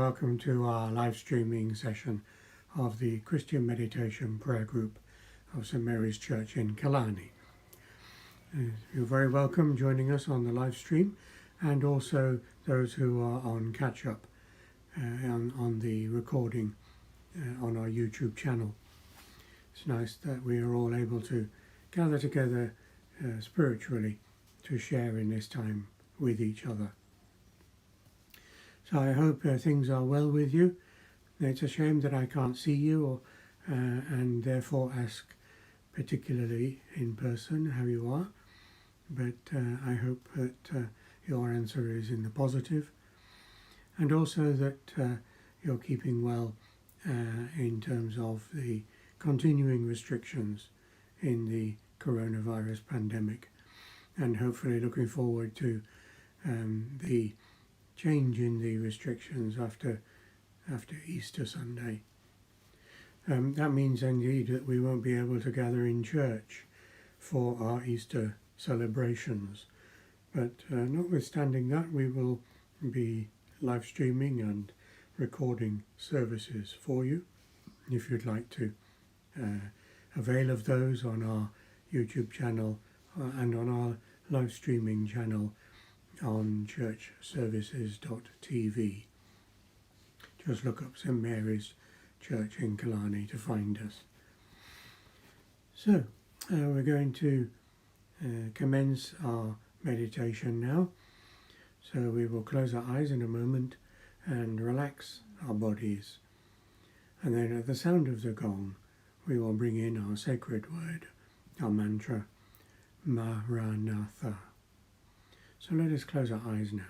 welcome to our live streaming session of the Christian Meditation Prayer Group of St Mary's Church in Killarney. You're very welcome joining us on the live stream, and also those who are on catch-up on the recording on our YouTube channel. It's nice that we are all able to gather together spiritually to share in this time with each other. So I hope things are well with you. It's a shame that I can't see you, and therefore ask particularly in person how you are. But I hope that your answer is in the positive, and also that you're keeping well in terms of the continuing restrictions in the coronavirus pandemic, and hopefully looking forward to the change in the restrictions after Easter Sunday. That means indeed that we won't be able to gather in church for our Easter celebrations, but notwithstanding that, we will be live streaming and recording services for you if you'd like to avail of those on our YouTube channel and on our live streaming channel on churchservices.tv. Just look up St Mary's Church in Killarney to find us. So we're going to commence our meditation now. So we will close our eyes in a moment and relax our bodies. And then at the sound of the gong, we will bring in our sacred word, our mantra, Maranatha. So let us close our eyes now.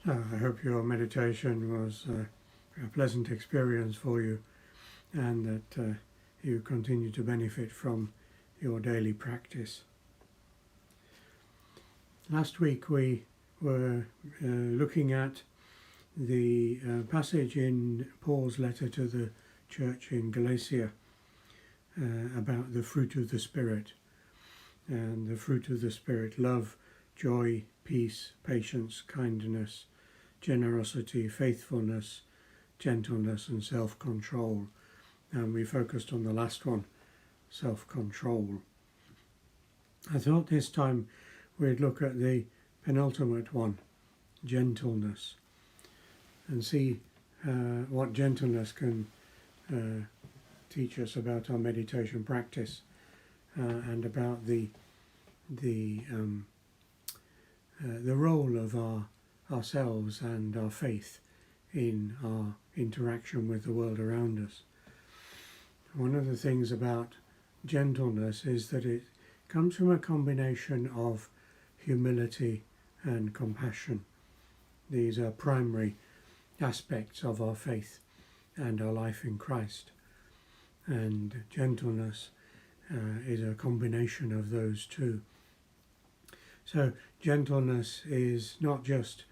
I hope your meditation was a pleasant experience for you, and that you continue to benefit from your daily practice. Last week we were looking at the passage in Paul's letter to the church in Galatia about the fruit of the Spirit. And the fruit of the Spirit: love, joy, peace, patience, kindness, generosity, faithfulness, gentleness, and self-control. And we focused on the last one, self-control. I thought this time we'd look at the penultimate one, gentleness, and see what gentleness can teach us about our meditation practice and about the role of ourselves and our faith in our interaction with the world around us. One of the things about gentleness is that it comes from a combination of humility and compassion. These are primary aspects of our faith and our life in Christ. And gentleness is a combination of those two. So gentleness is not just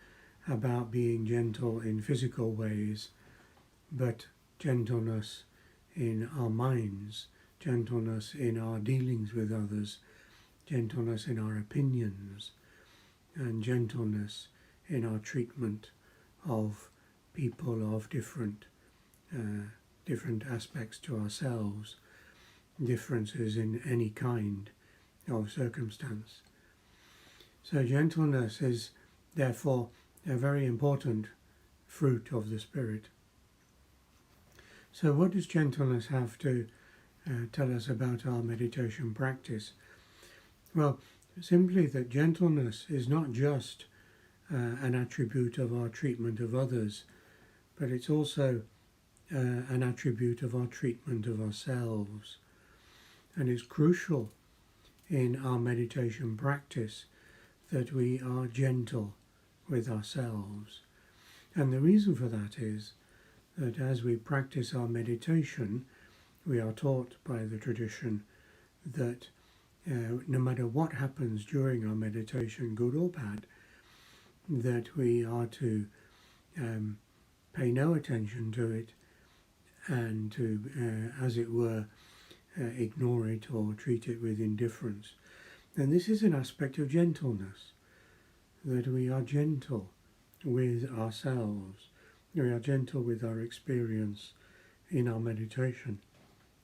about being gentle in physical ways, but gentleness in our minds, gentleness in our dealings with others, gentleness in our opinions, and gentleness in our treatment of people of different aspects to ourselves, differences in any kind of circumstance. So gentleness is therefore a very important fruit of the Spirit. So what does gentleness have to tell us about our meditation practice? Well, simply that gentleness is not just an attribute of our treatment of others, but it's also an attribute of our treatment of ourselves. And it's crucial in our meditation practice that we are gentle with ourselves. And the reason for that is that as we practice our meditation, we are taught by the tradition that no matter what happens during our meditation, good or bad, that we are to pay no attention to it and to, as it were, ignore it or treat it with indifference. And this is an aspect of gentleness, that we are gentle with ourselves, we are gentle with our experience in our meditation.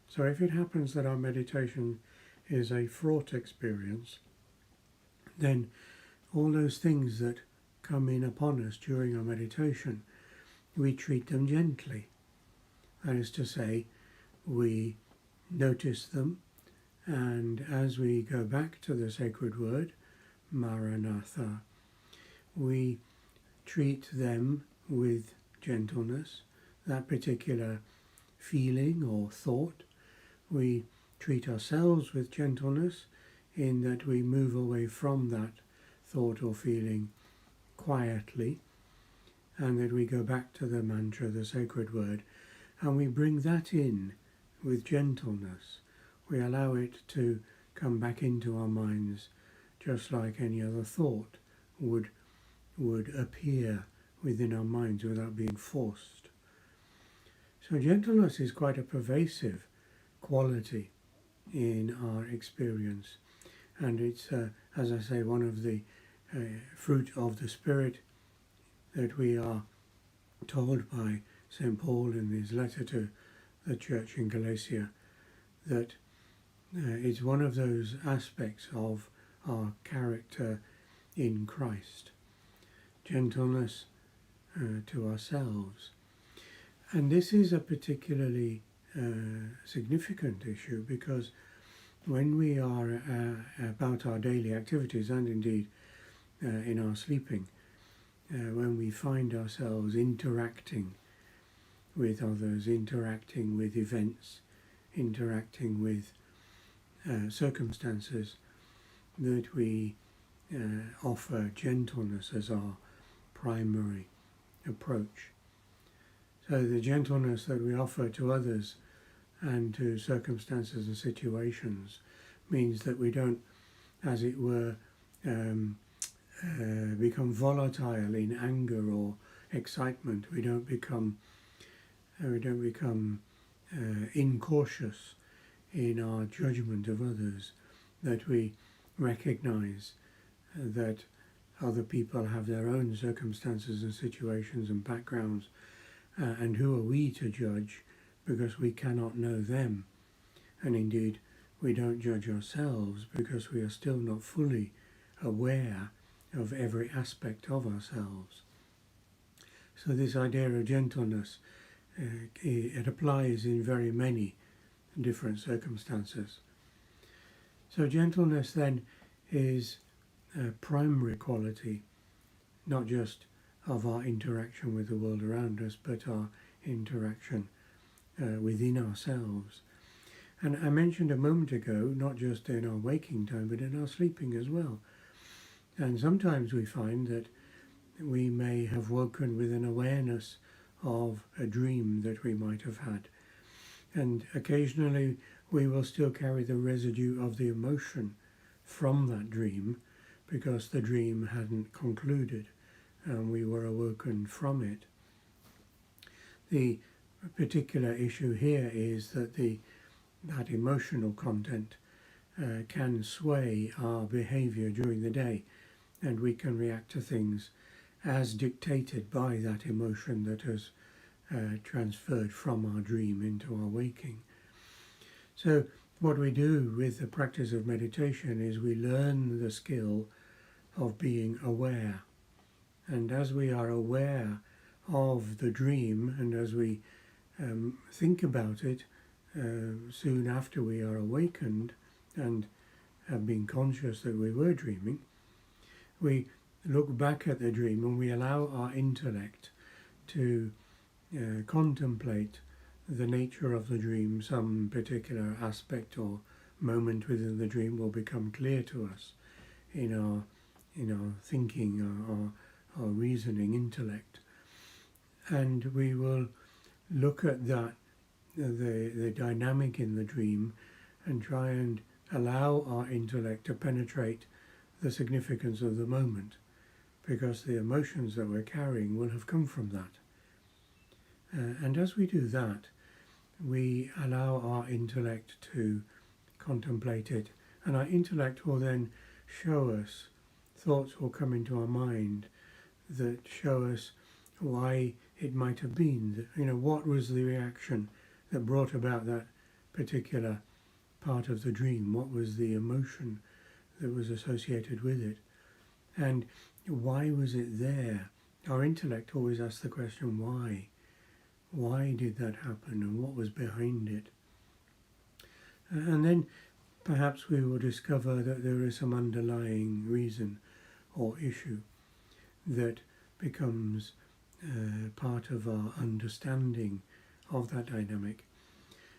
So if it happens that our meditation is a fraught experience, then all those things that come in upon us during our meditation, we treat them gently. That is to say, we notice them, and as we go back to the sacred word, Maranatha, we treat them with gentleness, that particular feeling or thought. We treat ourselves with gentleness in that we move away from that thought or feeling quietly, and that we go back to the mantra, the sacred word, and we bring that in with gentleness. We allow it to come back into our minds just like any other thought would appear within our minds without being forced. So gentleness is quite a pervasive quality in our experience, and it's, as I say, one of the fruit of the Spirit that we are told by St. Paul in his letter to the church in Galatia, that it's one of those aspects of our character in Christ, gentleness to ourselves. And this is a particularly significant issue, because when we are about our daily activities, and indeed in our sleeping, when we find ourselves interacting with others, interacting with events, interacting with circumstances, that we offer gentleness as our primary approach. So the gentleness that we offer to others and to circumstances and situations means that we don't, as it were, become volatile in anger or excitement. We don't become incautious in our judgment of others, that we recognize that other people have their own circumstances and situations and backgrounds, and who are we to judge, because we cannot know them. And indeed, we don't judge ourselves because we are still not fully aware of every aspect of ourselves. So this idea of gentleness, it applies in very many different circumstances. So gentleness then is a primary quality, not just of our interaction with the world around us, but our interaction within ourselves. And I mentioned a moment ago, not just in our waking time, but in our sleeping as well. And sometimes we find that we may have woken with an awareness of a dream that we might have had. And occasionally we will still carry the residue of the emotion from that dream, because the dream hadn't concluded and we were awoken from it. The particular issue here is that that emotional content can sway our behavior during the day, and we can react to things as dictated by that emotion that has transferred from our dream into our waking. So what we do with the practice of meditation is we learn the skill of being aware. And as we are aware of the dream, and as we think about it soon after we are awakened and have been conscious that we were dreaming, we look back at the dream and we allow our intellect to contemplate the nature of the dream. Some particular aspect or moment within the dream will become clear to us in our thinking, our reasoning intellect, and we will look at that, the dynamic in the dream, and try and allow our intellect to penetrate the significance of the moment, because the emotions that we're carrying will have come from that. And as we do that, we allow our intellect to contemplate it, and our intellect will then show us, thoughts will come into our mind that show us why it might have been, what was the reaction that brought about that particular part of the dream, what was the emotion that was associated with it, and why was it there. Our intellect always asks the question, why? Why did that happen, and what was behind it? And then perhaps we will discover that there is some underlying reason or issue that becomes part of our understanding of that dynamic.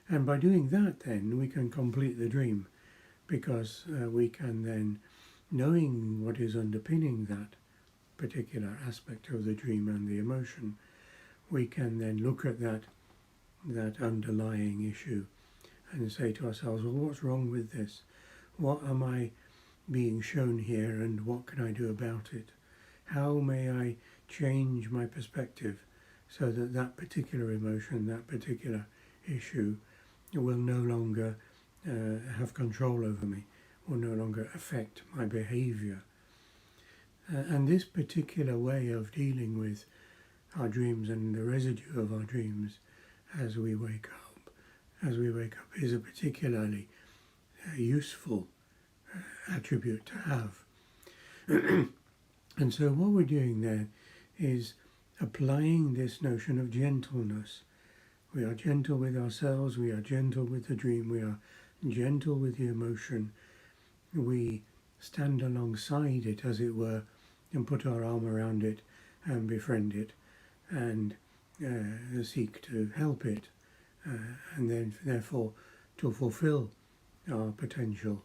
And by doing that, then we can complete the dream, because we can then, knowing what is underpinning that particular aspect of the dream and the emotion, we can then look at that underlying issue and say to ourselves, well, what's wrong with this? What am I being shown here, and what can I do about it? How may I change my perspective so that that particular emotion, that particular issue will no longer have control over me, will no longer affect my behavior? And this particular way of dealing with our dreams and the residue of our dreams as we wake up is a particularly useful attribute to have. And so what we're doing there is applying this notion of gentleness. We are gentle with ourselves, we are gentle with the dream, we are gentle with the emotion. We stand alongside it, as it were, and put our arm around it and befriend it and seek to help it, and then therefore to fulfill our potential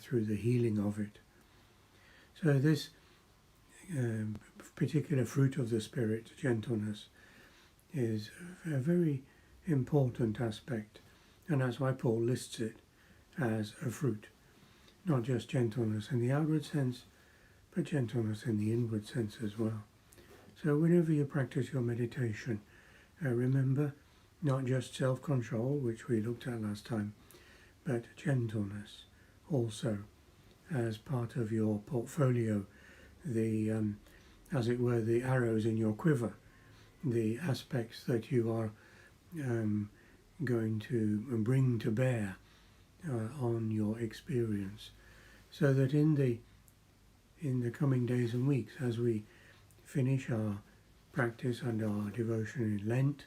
through the healing of it. So this particular fruit of the Spirit, gentleness, is a very important aspect, and that's why Paul lists it as a fruit, not just gentleness in the outward sense, but gentleness in the inward sense as well. So whenever you practice your meditation, remember not just self-control, which we looked at last time, but gentleness also as part of your portfolio, the as it were, the arrows in your quiver, the aspects that you are going to bring to bear on your experience, so that in the coming days and weeks, as we finish our practice and our devotion in Lent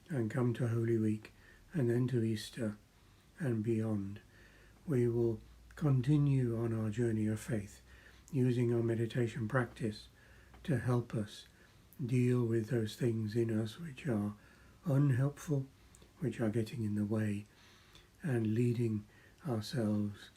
and come to Holy Week and then to Easter and beyond, we will continue on our journey of faith, using our meditation practice to help us deal with those things in us which are unhelpful, which are getting in the way, and leading ourselves